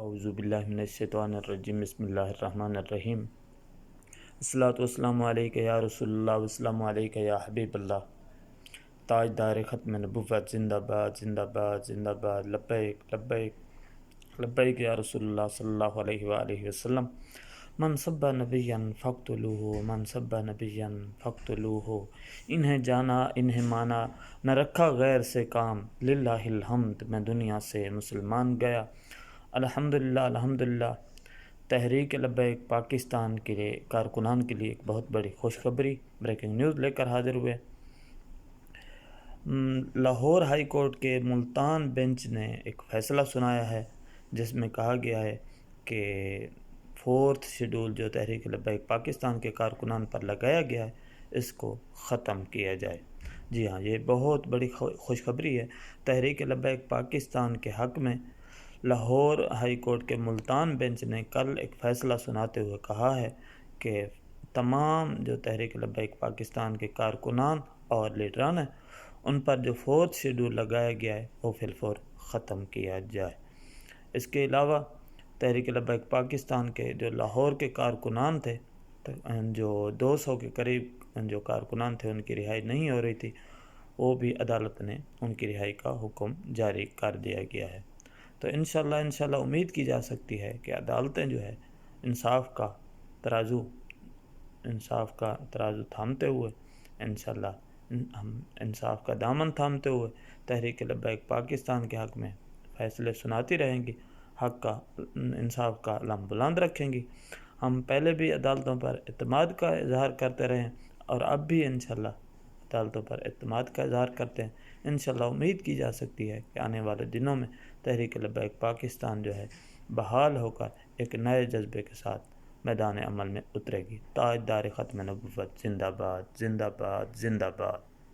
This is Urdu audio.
اعوذ باللہ من الشیطان الرجیم، بسم اللہ الرحمن الرحیم۔ الصلاۃ والسلام علیک یا رسول اللہ، والسلام علیک یا حبیب اللہ۔ تاجدار ختم نبوت زندہ باد، زندہ باد، زندہ باد، لبیک لبیک لبیک یا رسول اللہ صلی اللہ علیہ وآلہ وسلم۔ من سب نبیا فاقتلوہ، من سب نبیا فاقتلوہ۔ انہیں جانا انہیں مانا، نہ رکھا غیر سے کام، للہ الحمد میں دنیا سے مسلمان گیا۔ الحمدللہ الحمدللہ۔ تحریک لبیک پاکستان کے لیے کارکنان کے لیے ایک بہت بڑی خوشخبری، بریکنگ نیوز لے کر حاضر ہوئے۔ لاہور ہائی کورٹ کے ملتان بینچ نے ایک فیصلہ سنایا ہے جس میں کہا گیا ہے کہ 4 شیڈول جو تحریک لبیک پاکستان کے کارکنان پر لگایا گیا ہے اس کو ختم کیا جائے۔ جی ہاں، یہ بہت بڑی خوشخبری ہے۔ تحریک لبیک پاکستان کے حق میں لاہور ہائی کورٹ کے ملتان بینچ نے کل ایک فیصلہ سناتے ہوئے کہا ہے کہ تمام جو تحریک لبیک پاکستان کے کارکنان اور لیڈران ہیں ان پر جو 4 شیڈول لگایا گیا ہے وہ فی الفور ختم کیا جائے۔ اس کے علاوہ تحریک لبیک پاکستان کے جو لاہور کے کارکنان تھے، جو 200 کے قریب جو کارکنان تھے ان کی رہائی نہیں ہو رہی تھی، وہ بھی عدالت نے ان کی رہائی کا حکم جاری کر دیا گیا ہے۔ تو انشاءاللہ امید کی جا سکتی ہے کہ عدالتیں جو ہے انصاف کا ترازو تھامتے ہوئے انشاءاللہ ہم انصاف کا دامن تھامتے ہوئے تحریک لبیک پاکستان کے حق میں فیصلے سناتی رہیں گی، حق کا انصاف کا علم بلند رکھیں گی۔ ہم پہلے بھی عدالتوں پر اعتماد کا اظہار کرتے رہے اور اب بھی انشاءاللہ عدالتوں پر اعتماد کا اظہار کرتے ہیں۔ انشاءاللہ امید کی جا سکتی ہے کہ آنے والے دنوں میں تحریک لبیک پاکستان جو ہے بحال ہو کر ایک نئے جذبے کے ساتھ میدان عمل میں اترے گی۔ تاجدار ختم نبوت زندہ باد، زندہ باد، زندہ باد۔